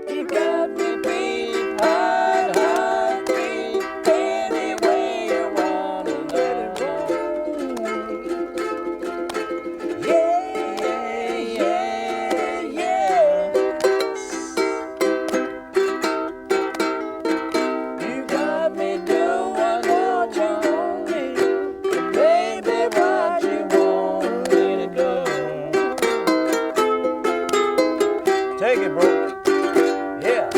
You got me beat, hard, hard beat, any way you wanna let it roll. Yeah, yeah, yeah. You got me doing what you want me, baby, what you want me to do. Take it, bro. Yeah.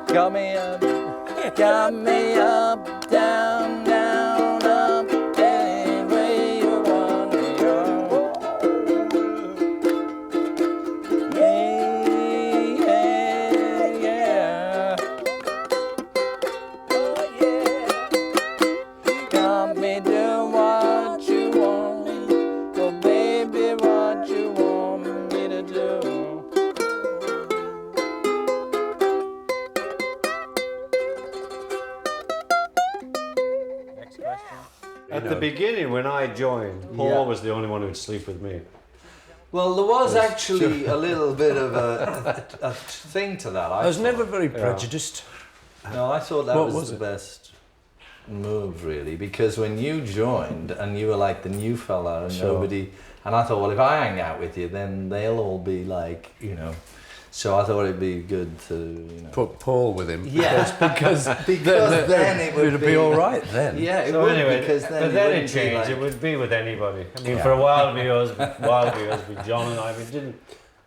Got me up, down, down, up, any way you want me to go. Yeah, yeah, yeah. Oh yeah. You got me doing what you want me, oh baby, what you want me to do. At the beginning, when I joined, Paul was the only one who'd sleep with me. Well, there was actually a little bit of a thing to that. I was never very prejudiced. No, I thought that What was the best move, really, because when you joined and you were like the new fella and nobody, and I thought, well, if I hang out with you, then they'll all be like, you know. So I thought it'd be good to, you know, Put Paul with him. Yeah, because then it would be all right then. Yeah, it So would, anyway, because then but then it wouldn't be changed. like- It would be with anybody. I mean, for a while, with John and I,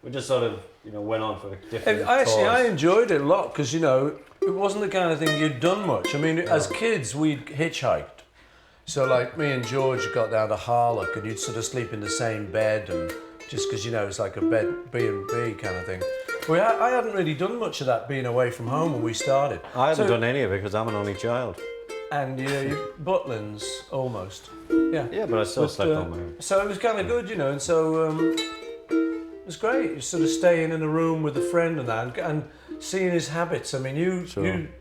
we just sort of, you know, went on for different I tours. enjoyed it a lot because, you know, it wasn't the kind of thing you'd done much. I mean, as kids, we'd hitchhiked. So, like, me and George got down to Harlock and you'd sort of sleep in the same bed and just because, you know, it's like a bed B&B kind of thing. Well, I hadn't really done much of that being away from home when we started. I haven't done any of it because I'm an only child. And, you know, Butlins, almost. Yeah. Yeah, but I still slept on my own. So it was kind of good, you know, and so it was great. You sort of staying in a room with a friend and that, and seeing his habits. I mean, you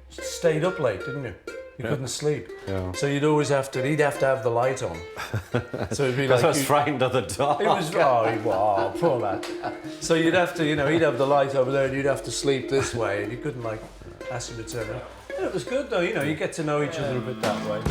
stayed up late, didn't you? You couldn't sleep. Yeah. So he'd always have to have the light on. So it'd be Because like... I was frightened of the dark. It was, poor lad. So you'd have to, you know, he'd have the light over there and you'd have to sleep this way and you couldn't, like, ask him to turn it on. Yeah, it was good, though, you know, you get to know each other a bit that way.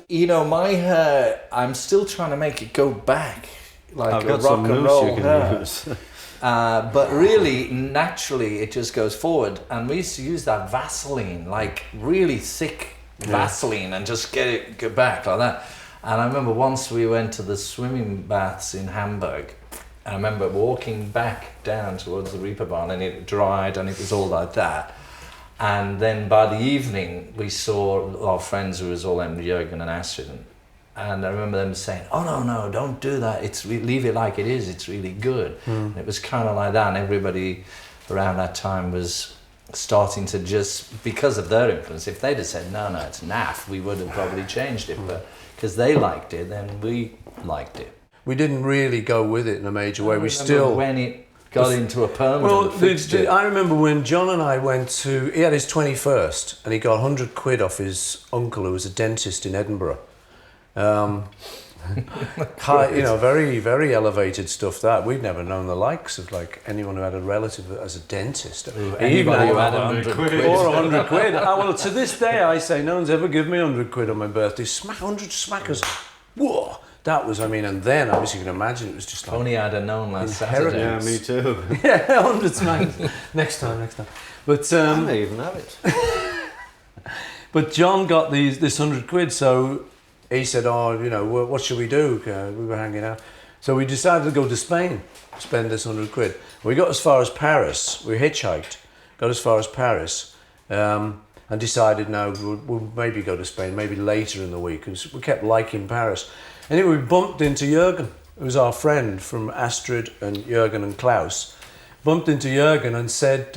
You know, my hair, I'm still trying to make it go back like I've a got rock some and mousse roll you can hair. use. But really, naturally, it just goes forward. And we used to use that Vaseline, like really thick Vaseline, and just get it go back like that. And I remember once we went to the swimming baths in Hamburg. And I remember walking back down towards the Reeperbahn, and it dried, and it was all like that. And then by the evening, we saw our friends who was all them, Jürgen and Astrid. And I remember them saying, "Oh no, don't do that. Leave it like it is. It's really good." And it was kind of like that, and everybody around that time was starting to just, because of their influence. If they'd have said, "No, it's naff," we would have probably changed it. But because they liked it, then we liked it. We didn't really go with it in a major way. I remember when it got into a permanent fixture. I remember when John and I went to, he had his 21st, and he got 100 quid off his uncle who was a dentist in Edinburgh. High, you know, very, very elevated stuff. That we'd never known the likes of, like, anyone who had a relative as a dentist. Anybody who had 100 quid. Or 100 quid. Well, to this day, I say no one's ever given me 100 quid on my birthday. 100 smackers. Whoa! That was, I mean, and then, obviously, you can imagine it was just like... Only I'd have known last Saturday. Yeah, me too. Yeah, 100 smackers. Next time. But I may even have it. But John got this 100 quid, so he said, "Oh, you know, what should we do?" We were hanging out. So we decided to go to Spain, spend this 100 quid. We got as far as Paris. We hitchhiked, got as far as Paris, and decided, no, we'll maybe go to Spain, maybe later in the week, because we kept liking Paris. Anyway, we bumped into Jürgen, who was our friend from Astrid and Jürgen and Klaus. Bumped into Jürgen and said,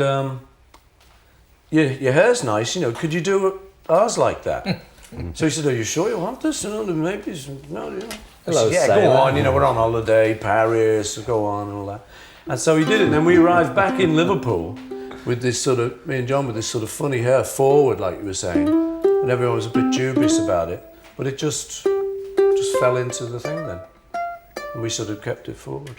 your hair's nice, you know, could you do ours like that? So he said, "Are you sure you want this?" No, maybe, no, you know. Hello, said, yeah, go on, you know, we're on holiday, Paris, go on and all that. And so he did it, and then we arrived back in Liverpool with this sort of, me and John with this sort of funny hair forward, like you were saying, and everyone was a bit dubious about it, but it just fell into the thing then, and we sort of kept it forward.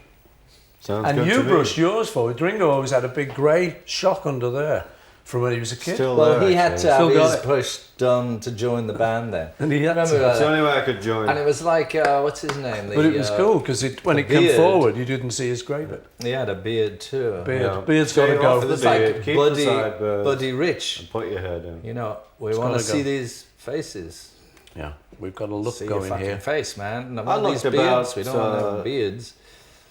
Sounds and good you to me. brushed yours forward. Ringo always had a big grey shock under there from when he was a kid. Still Well, there, he had actually. to have Still got his it. push done to join the band then. And he had Remember to. It's the that? only way I could join. And it was like, what's his name? But it was cool, because when the it came beard. forward, you didn't see his grey bit. He had a beard too. Beard. Yeah. Beard's got to Shave go. off the It's like beard, keep the sideburns, Buddy Rich. and put your hair down. You know, we It's want to gotta see go. these faces. Yeah, we've got a look See your going fucking here. face, man. I None of these looked beards. about, We don't want to have beards.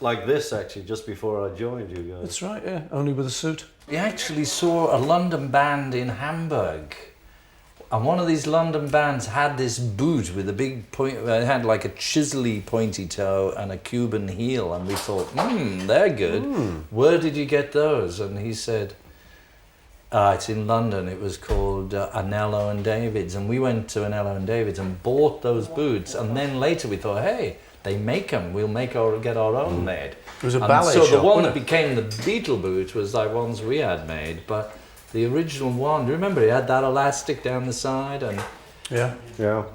Like this, actually, just before I joined you guys. That's right, yeah, only with a suit. We actually saw a London band in Hamburg. And one of these London bands had this boot with a big point, it had like a chisely pointy toe and a Cuban heel. And we thought, they're good. Where did you get those? And he said, it's in London. It was called Anello and David's. And we went to Anello and David's and bought those boots. And then later we thought, hey, they make them. We'll get our own made. It was a And ballet so shop, the one that wasn't it? became the Beatle boot was like ones we had made. But the original one, do you remember? It had that elastic down the side. And Yeah. Yeah.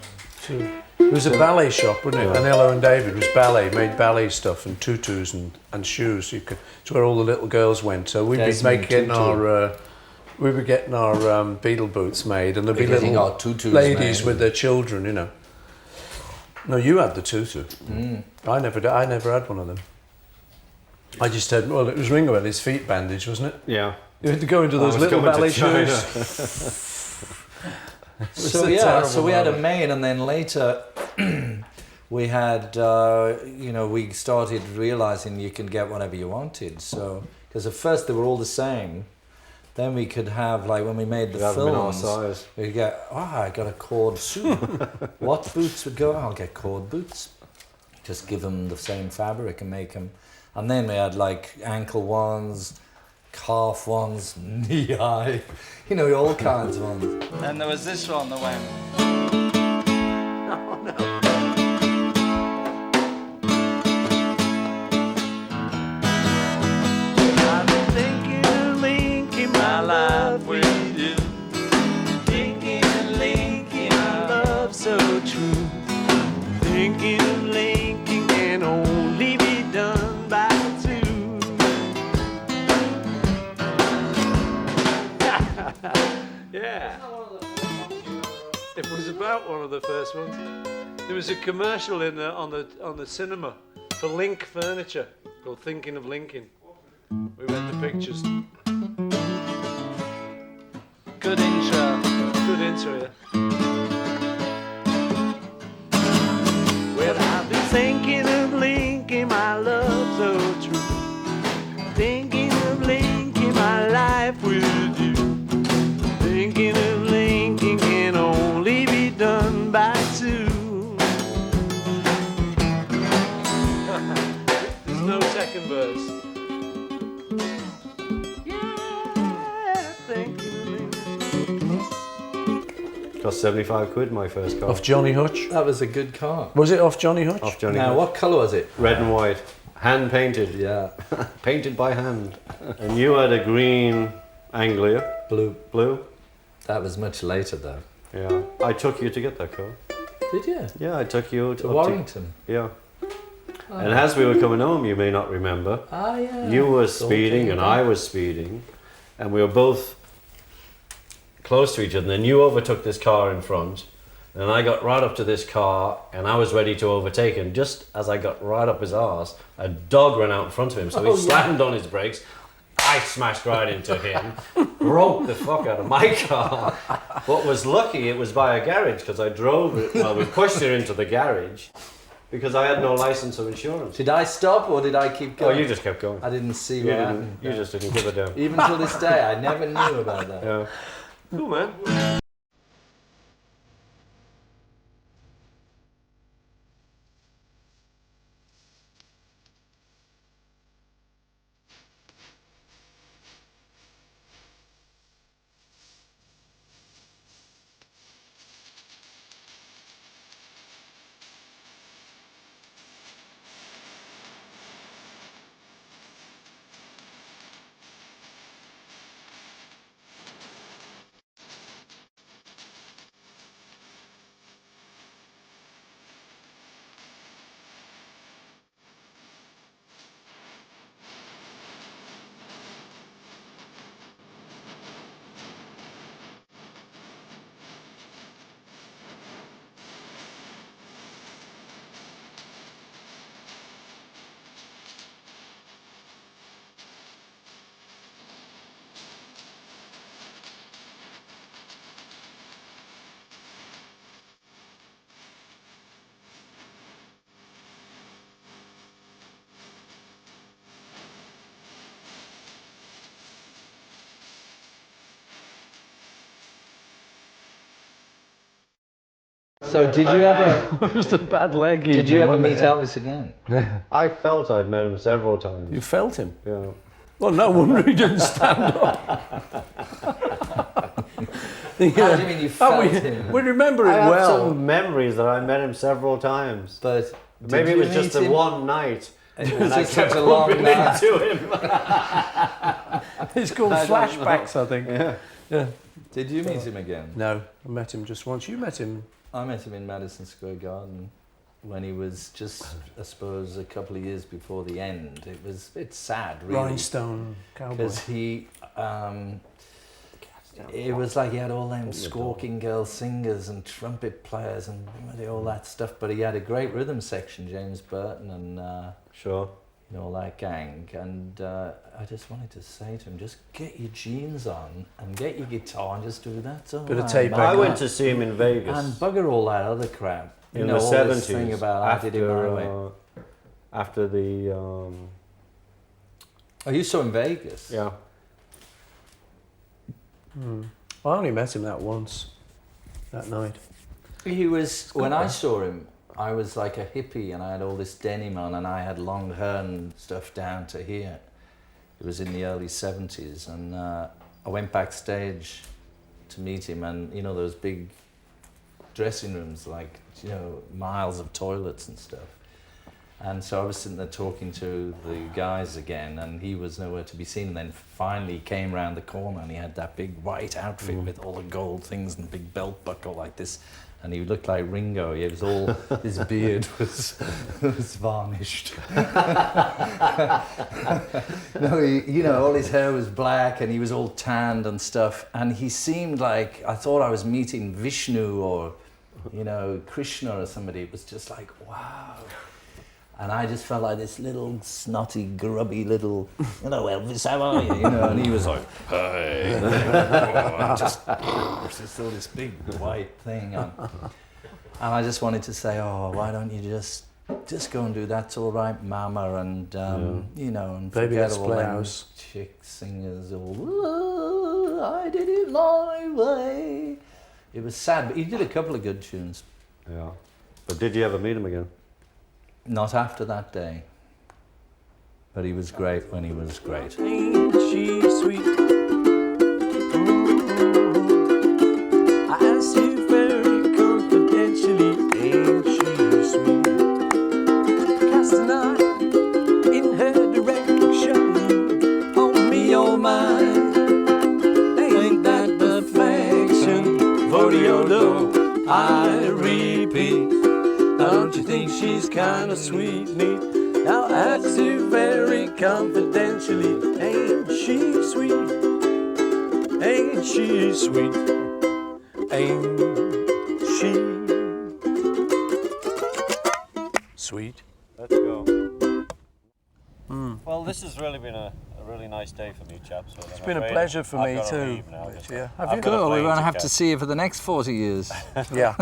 It was a ballet shop, wasn't it? Anello and David was ballet, made ballet stuff and tutus and shoes. It's where all the little girls went. So we'd be Desmond getting Tutu. our... we were getting our Beatle boots made, and there'd be Getting little our tutus ladies made. with their children, you know. No, you had the tutu. I never did. I never had one of them. I just had. Well, it was Ringo had his feet bandaged, wasn't it? Yeah. You had to go into those was little going to ballet China. shoes. so a yeah, terrible so we had a moment. maid, and then later we had, we started realizing you can get whatever you wanted. So because at first they were all the same. Then we could have, like, when we made the They haven't been our films, size. we get, I got a cord suit. What boots would go? I'll get cord boots. Just give them the same fabric and make them. And then we had, like, ankle ones, calf ones, knee high, all kinds of ones. And there was this one that went. I've been thinking of linking my life with you. Thinking of linking our love so true. Thinking of linking can only be done by two. Yeah. It was about one of the first ones. There was a commercial on the cinema for Link Furniture called "Thinking of Linking." We went to pictures. Good intro. Good intro, yeah. Well, I've been thinking of linking my love so true. Thinking of linking my life with you. Thinking of linking can only be done by two. There's no second verse. Yeah, thinking of linking. Cost 75 quid, my first car. Off Johnny Hutch. That was a good car. Was it off Johnny Hutch? Off Johnny Now, Hutch. what colour was it? Red and white. Hand painted. Yeah, Painted by hand. And you had a green Anglia. blue. Blue. That was much later, though. Yeah. I took you to get that car. Did you? Yeah, I took you To up Warrington. yeah. And as we were coming home, you may not remember, Ah, yeah. you were It's all speeding came and back. I was speeding, and we were both close to each other. And then you overtook this car in front, and I got right up to this car, and I was ready to overtake him. Just as I got right up his arse, a dog ran out in front of him, so he slammed on his brakes. I smashed right into him, broke the fuck out of my car. What was lucky, it was by a garage, because I drove it, well, we pushed it into the garage, because I had no license or insurance. Did I stop or did I keep Oh, going? you just kept going. I didn't see You what didn't. happened. You just didn't give a damn. Even till this day, I never knew about that. Yeah. Cool, man. So did you ever? It was the bad leg. Did you ever meet Elvis again? I felt I'd met him several times. You felt him? Yeah. Well, no wonder he didn't stand up. How do you mean you felt him? We remember I it have well. some memories that I met him several times. But Maybe it did was you just meet the him? one night. It And was I just kept such a long bumping night. into him. It's called flashbacks, I think. Yeah. Did you meet him again? No, I met him just once. You met him. I met him in Madison Square Garden when he was just, I suppose, a couple of years before the end. It's sad, really. Rhinestone Cowboy. Because it was like he had all them squawking girl singers and trumpet players and all that stuff, but he had a great rhythm section, James Burton and Sure. all that gang. And I just wanted to say to him, just get your jeans on and get your guitar and just do that. So Bit of tape I back. went to see him in Vegas and bugger all that other crap. in know, the all 70s. this thing about I did it my way. After the, Oh, you saw in Vegas? yeah. I only met him that once, that night. He was, when I saw him, I was like a hippie and I had all this denim on and I had long hair and stuff down to here. It was in the early 70s and I went backstage to meet him and, those big dressing rooms, like, miles of toilets and stuff. And so I was sitting there talking to the guys again and he was nowhere to be seen. And then finally he came round the corner and he had that big white outfit with all the gold things and big belt buckle like this. And he looked like Ringo. He was all, his beard was varnished. No, all his hair was black and he was all tanned and stuff. And he seemed like, I thought I was meeting Vishnu or, Krishna or somebody. It was just like, wow. And I just felt like this little snotty, grubby little, Elvis, how are you? And he was like, hey. just saw this big white thing. And I just wanted to say, oh, why don't you just go and do That's All Right, Mama, and, and Baby, forget Let's all Play them House. chick singers, all, I did it my way. It was sad, but he did a couple of good tunes. Yeah. But did you ever meet him again? Not after that day. But he was great when he was great. Ain't she sweet? I asked you very confidentially, ain't she sweet? Cast an eye in her direction, hold me all mine. Ain't that perfection? Vodiolo, I repeat. Don't you think she's kind of sweet, neat? Now I asked you very confidentially, ain't she sweet? Ain't she sweet? Ain't she sweet? Let's go. Well, this has really been a really nice day for me, chaps. So It's been a pleasure for me too. Yeah. Have you? Cool, we're going to have to see you for the next 40 years. Yeah.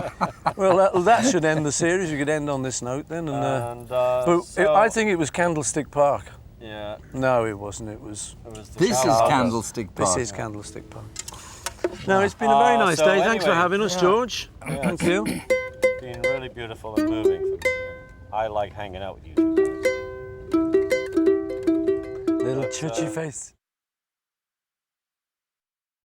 Well, that should end the series. You could end on this note then. I think it was Candlestick Park. Yeah. No, it wasn't. It was. This is Candlestick Park. This is Candlestick Park. No, it's been a very nice day. Thanks for having us, George. Thank you. It's been really beautiful and moving for me. I like hanging out with you two guys. Little churchy face.